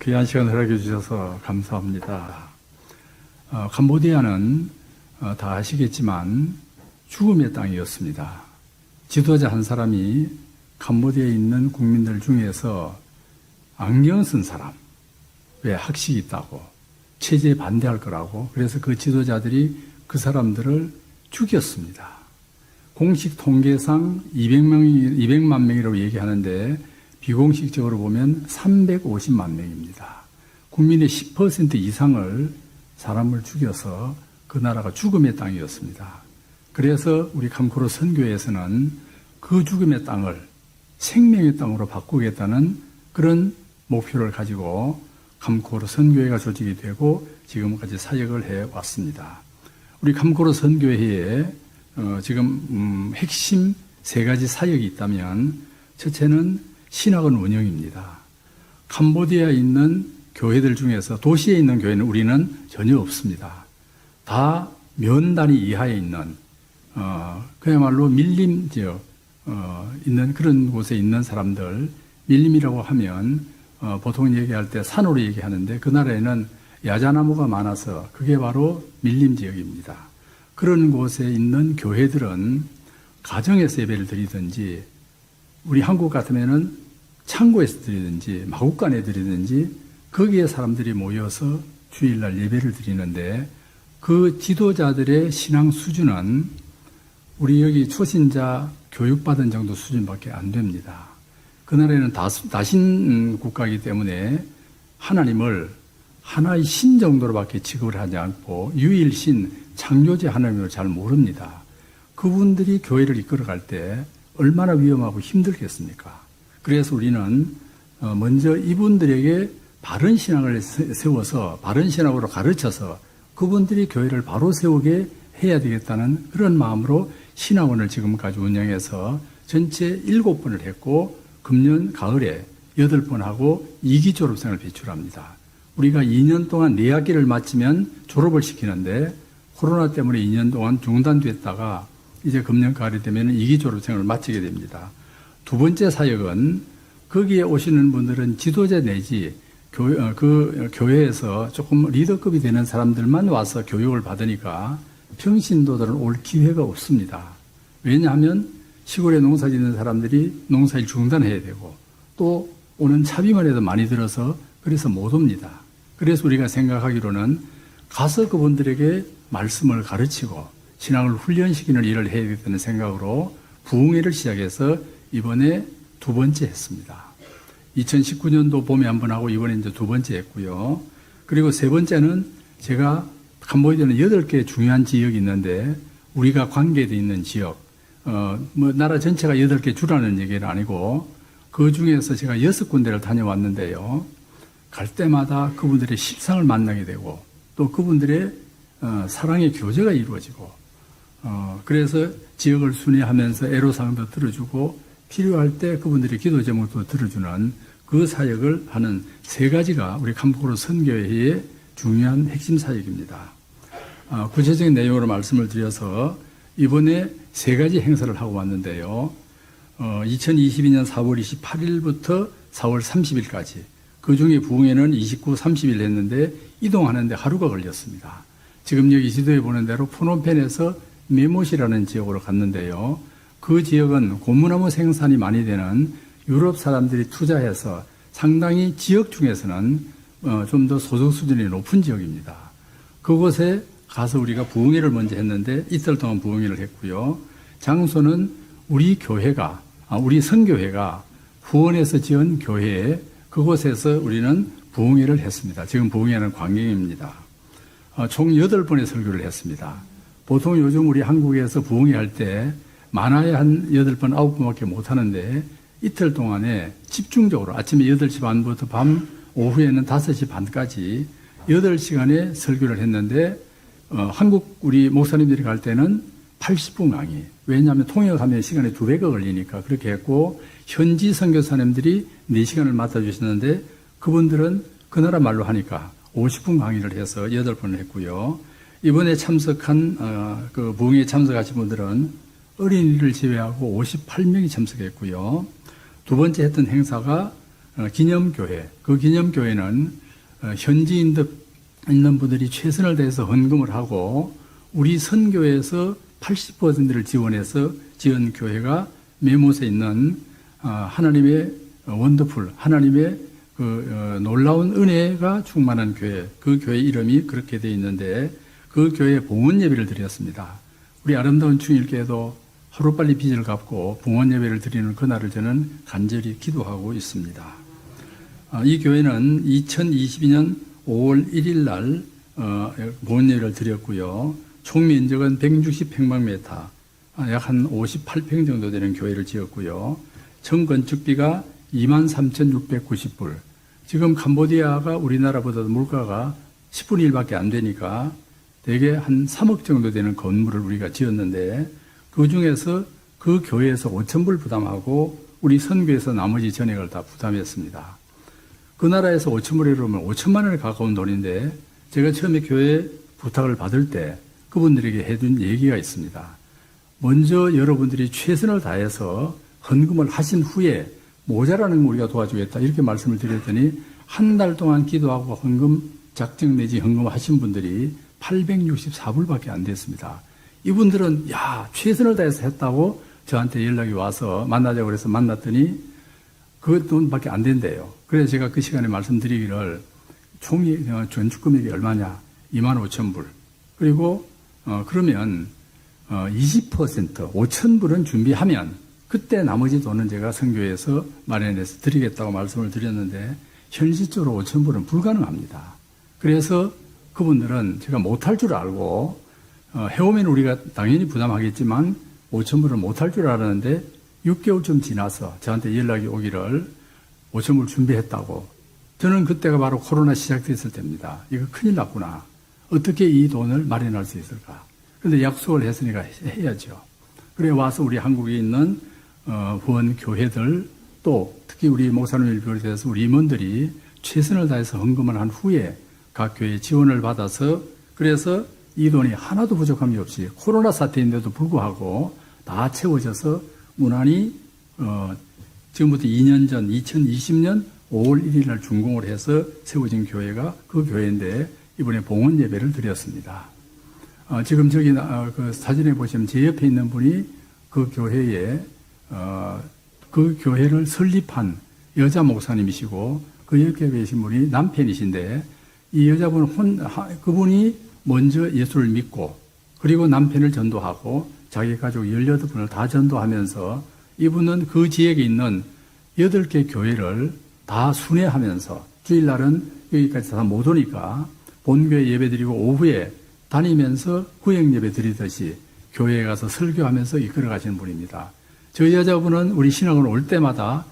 귀한 시간 허락해 주셔서 감사합니다. 캄보디아는 다 아시겠지만 죽음의 땅이었습니다. 지도자 한 사람이 캄보디아에 있는 국민들 중에서 안경 쓴 사람, 왜 학식이 있다고, 체제에 반대할 거라고, 그래서 그 지도자들이 그 사람들을 죽였습니다. 공식 통계상 200만 명이라고 얘기하는데 비공식적으로 보면 350만 명입니다. 국민의 10% 이상을 사람을 죽여서 그 나라가 죽음의 땅이었습니다. 그래서 우리 감코로 선교회에서는 그 죽음의 땅을 생명의 땅으로 바꾸겠다는 그런 목표를 가지고 감코로 선교회가 조직이 되고 지금까지 사역을 해왔습니다. 우리 감코로 선교회에 지금 핵심 세 가지 사역이 있다면 첫째는 신학원 운영입니다. 캄보디아에 있는 교회들 중에서 도시에 있는 교회는 우리는 전혀 없습니다. 다 면 단위 이하에 있는 그야말로 밀림 지역 있는 그런 곳에 있는 사람들, 밀림이라고 하면 보통 얘기할 때 산으로 얘기하는데 그 나라에는 야자나무가 많아서 그게 바로 밀림 지역입니다. 그런 곳에 있는 교회들은 가정에서 예배를 드리든지 우리 한국 같으면은 창고에서 드리든지 마국간에 드리든지 거기에 사람들이 모여서 주일날 예배를 드리는데 그 지도자들의 신앙 수준은 우리 여기 초신자 교육받은 정도 수준밖에 안 됩니다. 그 나라에는 다신 국가이기 때문에 하나님을 하나의 신 정도로밖에 취급을 하지 않고 유일신 창조주 하나님을 잘 모릅니다. 그분들이 교회를 이끌어갈 때 얼마나 위험하고 힘들겠습니까? 그래서 우리는 먼저 이분들에게 바른 신앙을 세워서 바른 신앙으로 가르쳐서 그분들이 교회를 바로 세우게 해야 되겠다는 그런 마음으로 신학원을 지금까지 운영해서 전체 7번을 했고 금년 가을에 8번 하고 2기 졸업생을 배출합니다. 우리가 2년 동안 4학기를 마치면 졸업을 시키는데 코로나 때문에 2년 동안 중단됐다가 이제 금년 가을이 되면 2기 졸업생을 마치게 됩니다. 두 번째 사역은 거기에 오시는 분들은 지도자 내지 그 교회에서 조금 리더급이 되는 사람들만 와서 교육을 받으니까 평신도들은 올 기회가 없습니다. 왜냐하면 시골에 농사 짓는 사람들이 농사일 중단해야 되고 또 오는 차비만 해도 많이 들어서 그래서 못 옵니다. 그래서 우리가 생각하기로는 가서 그분들에게 말씀을 가르치고 신앙을 훈련시키는 일을 해야 되겠다는 생각으로 부흥회를 시작해서 이번에 2번째 했습니다. 2019년도 봄에 한 번 하고 이번에 이제 2번째 했고요. 그리고 3번째는 제가 캄보디아는 8개 중요한 지역이 있는데 우리가 관계되어 있는 지역, 나라 전체가 8개 주라는 얘기는 아니고 그 중에서 제가 6군데를 다녀왔는데요. 갈 때마다 그분들의 실상을 만나게 되고 또 그분들의 사랑의 교제가 이루어지고 그래서 지역을 순회하면서 애로사항도 들어주고 필요할 때 그분들의 기도 제목도 들어주는 그 사역을 하는 3가지가 우리 캄보디아 선교회의 중요한 핵심 사역입니다. 구체적인 내용으로 말씀을 드려서 이번에 3가지 행사를 하고 왔는데요. 2022년 4월 28일부터 4월 30일까지 그 중에 부흥회는 29, 30일 했는데 이동하는데 하루가 걸렸습니다. 지금 여기 지도에 보는 대로 푸놈펜에서 메모시라는 지역으로 갔는데요. 그 지역은 고무나무 생산이 많이 되는 유럽 사람들이 투자해서 상당히 지역 중에서는 좀 더 소득 수준이 높은 지역입니다. 그곳에 가서 우리가 부흥회를 먼저 했는데 이틀 동안 부흥회를 했고요. 장소는 우리 교회가, 우리 선교회가 후원해서 지은 교회에 그곳에서 우리는 부흥회를 했습니다. 지금 부흥회는 광경입니다. 총 8번의 설교를 했습니다. 보통 요즘 우리 한국에서 부흥회 할 때 많아야 한 8번, 9번밖에 못 하는데 이틀 동안에 집중적으로 아침에 8시 반부터 밤 오후에는 5시 반까지 8시간의 설교를 했는데 한국 우리 목사님들이 갈 때는 80분 강의. 왜냐하면 통역하면 시간이 2배가 걸리니까 그렇게 했고 현지 선교사님들이 4시간을 맡아주셨는데 그분들은 그 나라 말로 하니까 50분 강의를 해서 8번을 했고요. 이번에 참석한 그 부흥회에 참석하신 분들은 어린이를 제외하고 58명이 참석했고요. 2번째 했던 행사가 기념교회, 그 기념교회는 현지 있는 분들이 최선을 다해서 헌금을 하고 우리 선교회에서 80%를 지원해서 지은 교회가 메못에 있는 하나님의 원더풀, 하나님의 그 놀라운 은혜가 충만한 교회, 그 교회 이름이 그렇게 되어 있는데 그 교회에 봉헌 예배를 드렸습니다. 우리 아름다운 충일교회도 하루빨리 빚을 갚고 봉헌 예배를 드리는 그날을 저는 간절히 기도하고 있습니다. 이 교회는 2022년 5월 1일 날 봉헌 예배를 드렸고요. 총 면적은 160평방미터, 약 한 58평 정도 되는 교회를 지었고요. 총 건축비가 23,690불. 지금 캄보디아가 우리나라보다 물가가 10분의 1밖에 안 되니까 대개 한 3억 정도 되는 건물을 우리가 지었는데 그 중에서 그 교회에서 5,000불 부담하고 우리 선교에서 나머지 전액을 다 부담했습니다. 그 나라에서 5,000불이 그러면 5천만 원에 가까운 돈인데 제가 처음에 교회 부탁을 받을 때 그분들에게 해준 얘기가 있습니다. 먼저 여러분들이 최선을 다해서 헌금을 하신 후에 모자라는 거 우리가 도와주겠다 이렇게 말씀을 드렸더니 한 달 동안 기도하고 헌금 작정 내지 헌금을 하신 분들이 864불밖에 안 됐습니다. 이분들은 최선을 다해서 했다고 저한테 연락이 와서 만나자고 그래서 만났더니 그 돈밖에 안 된대요. 그래서 제가 그 시간에 말씀드리기를 총이 전축 금액이 얼마냐? 25,000불. 그리고 그러면 20% 5,000불은 준비하면 그때 나머지 돈은 제가 선교에서 마련해서 드리겠다고 말씀을 드렸는데 현실적으로 5,000불은 불가능합니다. 그래서 그분들은 제가 못할 줄 알고 해오면 우리가 당연히 부담하겠지만 5,000불은 못할 줄 알았는데 6개월쯤 지나서 저한테 연락이 오기를 5,000불 준비했다고. 저는 그때가 바로 코로나 시작됐을 때입니다. 이거 큰일 났구나. 어떻게 이 돈을 마련할 수 있을까? 그런데 약속을 했으니까 해야죠. 그래 와서 우리 한국에 있는 후원 교회들 또 특히 우리 목사님을 비롯해서 우리 임원들이 최선을 다해서 헌금을 한 후에 각 교회 지원을 받아서 그래서 이 돈이 하나도 부족함이 없이 코로나 사태인데도 불구하고 다 채워져서 무난히 지금부터 2년 전 2020년 5월 1일 날 준공을 해서 세워진 교회가 그 교회인데 이번에 봉헌 예배를 드렸습니다. 지금 저기 그 사진에 보시면 제 옆에 있는 분이 그 교회에 그 교회를 설립한 여자 목사님이시고 그 옆에 계신 분이 남편이신데 이 여자분 그분이 먼저 예수를 믿고 그리고 남편을 전도하고 자기 가족 18분을 다 전도하면서 이분은 그 지역에 있는 8개 교회를 다 순회하면서 주일날은 여기까지 다 못 오니까 본교회 예배 드리고 오후에 다니면서 구역 예배 드리듯이 교회에 가서 설교하면서 이끌어 가시는 분입니다. 저 여자분은 우리 신학원 올 때마다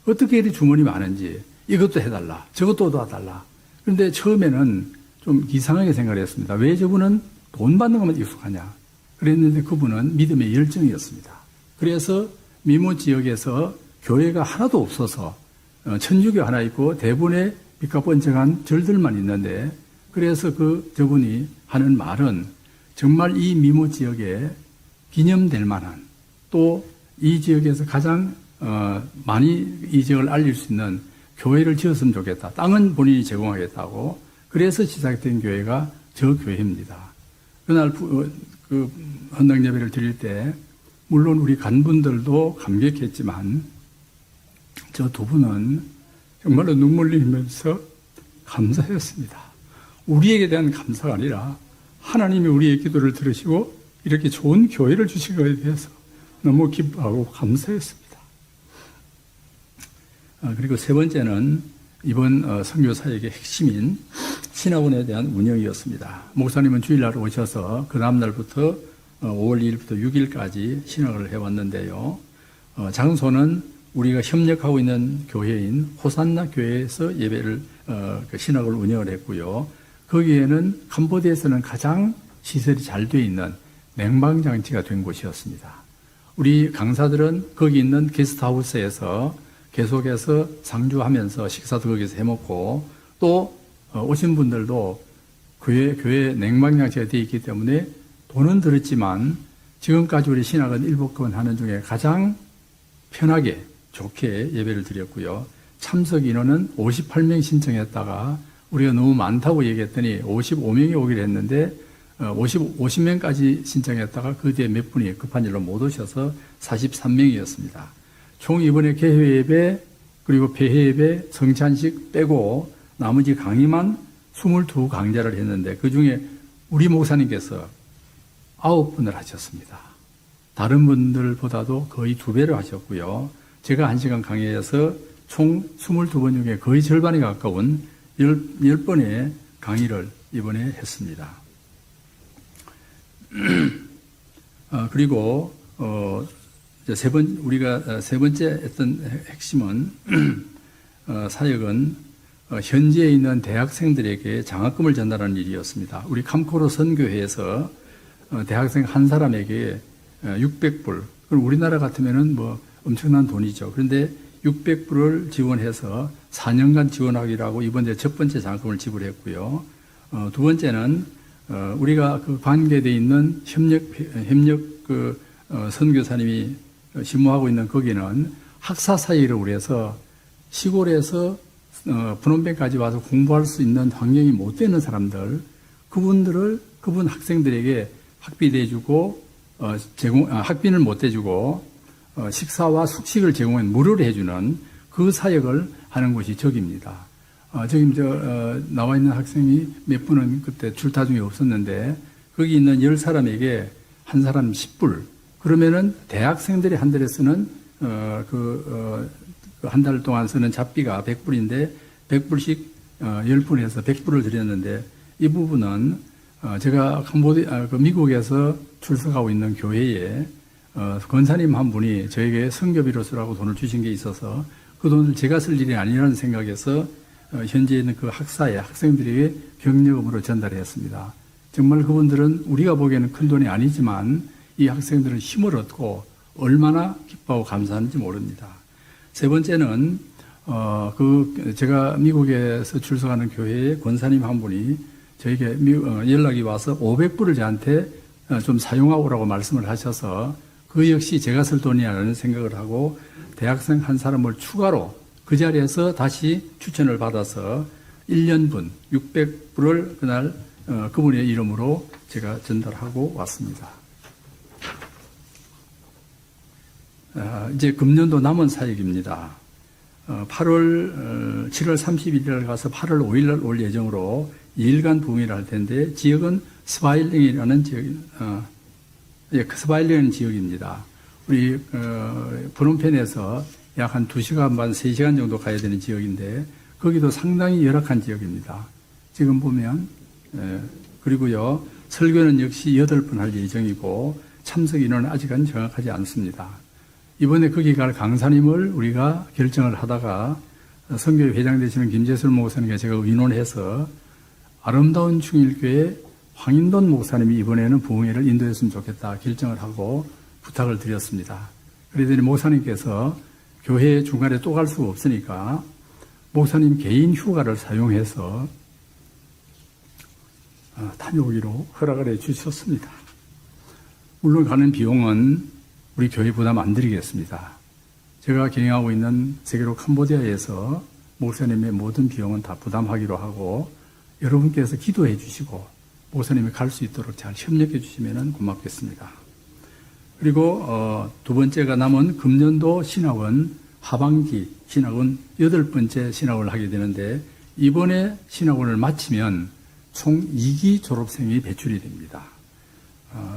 어떻게 이리 주문이 많은지 이것도 해달라 저것도 도와달라. 그런데 처음에는 좀 이상하게 생각을 했습니다. 왜 저분은 돈 받는 것만 익숙하냐. 그랬는데 그분은 믿음의 열정이었습니다. 그래서 미모 지역에서 교회가 하나도 없어서 천주교 하나 있고 대부분의 빛과 번쩍한 절들만 있는데 그래서 저분이 하는 말은 정말 이 미모 지역에 기념될 만한 또 이 지역에서 가장 많이 이 지역을 알릴 수 있는 교회를 지었으면 좋겠다. 땅은 본인이 제공하겠다고. 그래서 시작된 교회가 저 교회입니다. 그날 그 헌당 예배를 드릴 때 물론 우리 간분들도 감격했지만 저 두 분은 정말로 눈물 흘리면서 감사했습니다. 우리에게 대한 감사가 아니라 하나님이 우리의 기도를 들으시고 이렇게 좋은 교회를 주신 것에 대해서 너무 기뻐하고 감사했습니다. 그리고 세 번째는 이번 선교 사역의 핵심인 신학원에 대한 운영이었습니다. 목사님은 주일날 오셔서 그 다음날부터 5월 2일부터 6일까지 신학을 해왔는데요. 장소는 우리가 협력하고 있는 교회인 호산나 교회에서 예배를 신학을 운영을 했고요. 거기에는 캄보디아에서는 가장 시설이 잘 되어 있는 냉방장치가 된 곳이었습니다. 우리 강사들은 거기 있는 게스트하우스에서 계속해서 상주하면서 식사도 거기서 해먹고 또 오신 분들도 교회 냉방장치가 되어 있기 때문에 돈은 들었지만 지금까지 우리 신학은 일복권 하는 중에 가장 편하게 좋게 예배를 드렸고요. 참석 인원은 58명 신청했다가 우리가 너무 많다고 얘기했더니 55명이 오기로 했는데 50명까지 신청했다가 그 뒤에 몇 분이 급한 일로 못 오셔서 43명이었습니다. 총 이번에 개회 예배 그리고 폐회 예배 성찬식 빼고 나머지 강의만 22강좌를 했는데 그중에 우리 목사님께서 9분을 하셨습니다. 다른 분들보다도 거의 2배를 하셨고요. 제가 1시간 강의해서 총 22번 중에 거의 절반에 가까운 10번의 강의를 이번에 했습니다. 그리고 우리가 세 번째 했던 핵심은 사역은 현지에 있는 대학생들에게 장학금을 전달하는 일이었습니다. 우리 캄코로 선교회에서 대학생 한 사람에게 600불, 그럼 우리나라 같으면은 뭐 엄청난 돈이죠. 그런데 600불을 지원해서 4년간 지원하기로 하고 이번에 첫 번째 장학금을 지불했고요. 두 번째는 우리가 그 관계되어 있는 협력 선교사님이 심무하고 있는 거기는 학사 사이를 우리 해서 시골에서 프놈펜까지 와서 공부할 수 있는 환경이 못 되는 사람들, 그분 학생들에게 학비 대주고 학비는 못 대주고 식사와 숙식을 제공해 무료로 해주는 그 사역을 하는 곳이 저기입니다. 저기 나와 있는 학생이 몇 분은 그때 출타 중에 없었는데 거기 있는 10사람에게 한 사람 10불. 그러면은 대학생들이 한 달에 쓰는 한 달 동안 쓰는 잡비가 100불인데 100불씩 10분에서 100불을 드렸는데 이 부분은 제가 미국에서 출석하고 있는 교회에 권사님 한 분이 저에게 선교비로 쓰라고 돈을 주신 게 있어서 그 돈을 제가 쓸 일이 아니라는 생각에서 현재 있는 그 학사에 학생들에게 병력금으로 전달했습니다. 정말 그분들은 우리가 보기에는 큰 돈이 아니지만 이 학생들은 힘을 얻고 얼마나 기뻐하고 감사하는지 모릅니다. 세 번째는 제가 미국에서 출석하는 교회의 권사님 한 분이 저에게 연락이 와서 500불을 저한테 좀 사용하라고 말씀을 하셔서 그 역시 제가 쓸 돈이라는 생각을 하고 대학생 한 사람을 추가로 그 자리에서 다시 추천을 받아서 1년분 600불을 그날 그분의 이름으로 제가 전달하고 왔습니다. 이제 금년도 남은 사역입니다. 7월 31일 가서 8월 5일 날 올 예정으로 2일간 부흥회를 할 텐데 지역은 스바일링이라는 스바일링이라는 지역입니다. 우리 프놈펜에서 약 한 2시간 반, 3시간 정도 가야 되는 지역인데 거기도 상당히 열악한 지역입니다. 지금 보면 그리고요 설교는 역시 8번 할 예정이고 참석 인원은 아직은 정확하지 않습니다. 이번에 거기 갈 강사님을 우리가 결정을 하다가 선교회 회장 되시는 김재술 목사님과 제가 의논해서 아름다운 충일교회 황인돈 목사님이 이번에는 부흥회를 인도했으면 좋겠다 결정을 하고 부탁을 드렸습니다. 그러더니 목사님께서 교회 중간에 또 갈 수가 없으니까 목사님 개인 휴가를 사용해서 다녀오기로 허락을 해 주셨습니다. 물론 가는 비용은 우리 교회 부담 안 드리겠습니다. 제가 경영하고 있는 세계로 캄보디아에서 목사님의 모든 비용은 다 부담하기로 하고 여러분께서 기도해 주시고 목사님이 갈 수 있도록 잘 협력해 주시면 고맙겠습니다. 그리고 두 번째가 남은 금년도 신학원 하반기 신학원 8번째 신학원을 하게 되는데 이번에 신학원을 마치면 총 2기 졸업생이 배출이 됩니다.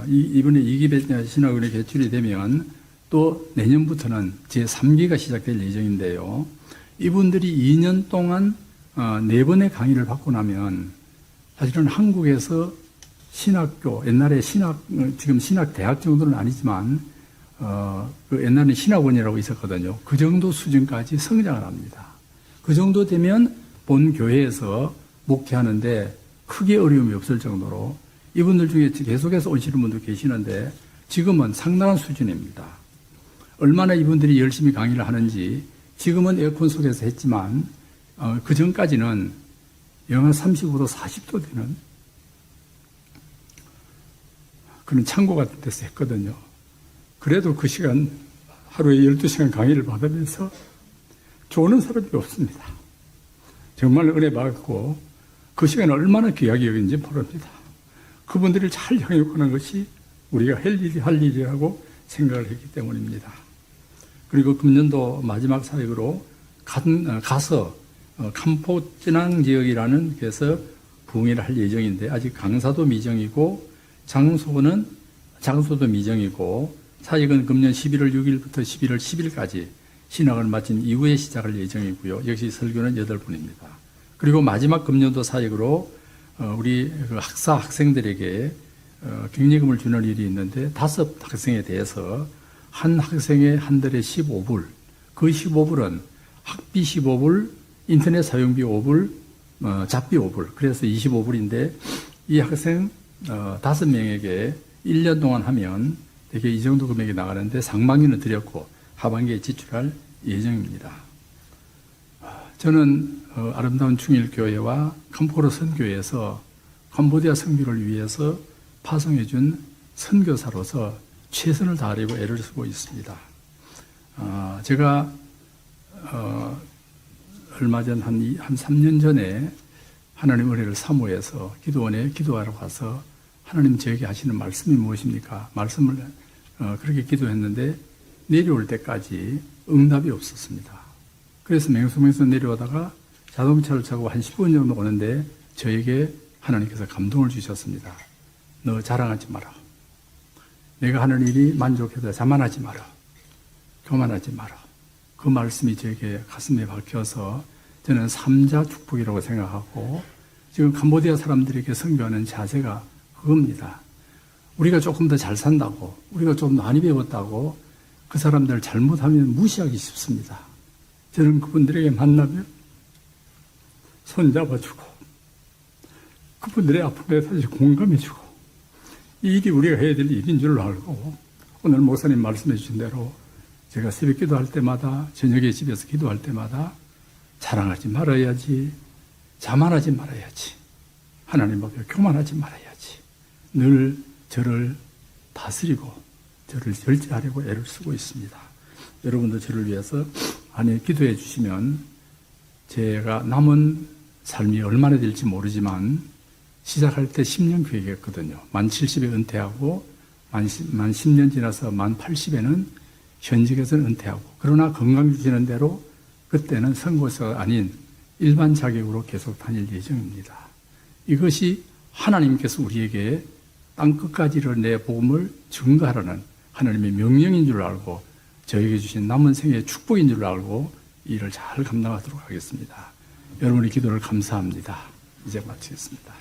이번에 2기 신학원에 배출이 되면 또 내년부터는 제3기가 시작될 예정인데요. 이분들이 2년 동안 4번의 강의를 받고 나면 사실은 한국에서 신학교, 옛날에 지금 신학대학 정도는 아니지만, 그 옛날에 신학원이라고 있었거든요. 그 정도 수준까지 성장을 합니다. 그 정도 되면 본 교회에서 목회하는데 크게 어려움이 없을 정도로 이분들 중에 계속해서 오시는 분도 계시는데 지금은 상당한 수준입니다. 얼마나 이분들이 열심히 강의를 하는지 지금은 에어컨 속에서 했지만, 그 전까지는 영하 35도, 40도 되는 그런 창고 같은 데서 했거든요. 그래도 그 시간 하루에 12시간 강의를 받으면서 조는 사람이 없습니다. 정말 은혜 받고 그 시간을 얼마나 귀하게 여긴지 모릅니다. 그분들을 잘 양육하는 것이 우리가 할 일이라고 생각을 했기 때문입니다. 그리고 금년도 마지막 사역으로 가서 캄포진앙 지역이라는 데서 부흥회를 할 예정인데 아직 강사도 미정이고 장소도 미정이고 사역은 금년 11월 6일부터 11월 10일까지 신학을 마친 이후에 시작할 예정이고요. 역시 설교는 8분입니다. 그리고 마지막 금년도 사역으로 우리 학생들에게 격리금을 주는 일이 있는데 5학생에 대해서 한 학생에 한 달에 15불, 그 15불은 학비 15불, 인터넷 사용비 5불, 잡비 5불, 그래서 25불인데 이 학생 5명에게 1년 동안 하면 대개 이 정도 금액이 나가는데 상반기는 드렸고 하반기에 지출할 예정입니다. 저는 아름다운 충일교회와 캄포로 선교회에서 캄보디아 선교를 위해서 파송해 준 선교사로서 최선을 다하려고 애를 쓰고 있습니다. 제가 얼마 전 한 3년 전에 하나님 은혜를 사모해서 기도원에 기도하러 가서 하나님 저에게 하시는 말씀이 무엇입니까? 말씀을 그렇게 기도했는데 내려올 때까지 응답이 없었습니다. 그래서 맹수맹수 내려오다가 자동차를 타고 한 10분 정도 오는데 저에게 하나님께서 감동을 주셨습니다. 너 자랑하지 마라. 내가 하는 일이 만족해도 자만하지 마라. 교만하지 마라. 그 말씀이 저에게 가슴에 박혀서 저는 3자 축복이라고 생각하고 지금 캄보디아 사람들에게 선교하는 자세가 그겁니다. 우리가 조금 더 잘 산다고, 우리가 좀 많이 배웠다고 그 사람들 잘못하면 무시하기 쉽습니다. 저는 그분들에게 만나면 손잡아주고 그분들의 아픔에 사실 공감해주고 이 일이 우리가 해야 될 일인 줄 알고 오늘 목사님 말씀해 주신 대로 제가 새벽 기도할 때마다 저녁에 집에서 기도할 때마다 자랑하지 말아야지, 자만하지 말아야지, 하나님 앞에 교만하지 말아야지 늘 저를 다스리고 저를 절제하려고 애를 쓰고 있습니다. 여러분도 저를 위해서 많이 기도해 주시면 제가 남은 삶이 얼마나 될지 모르지만 시작할 때 10년 계획했거든요. 만 70에 은퇴하고 만 10년 지나서 만 80에는 현직에서는 은퇴하고 그러나 건강 주시는 대로 그때는 선고서가 아닌 일반 자격으로 계속 다닐 예정입니다. 이것이 하나님께서 우리에게 땅끝까지를 내 복음을 증거하라는 하나님의 명령인 줄 알고 저에게 주신 남은 생애의 축복인 줄 알고 이 일을 잘 감당하도록 하겠습니다. 여러분의 기도를 감사합니다. 이제 마치겠습니다.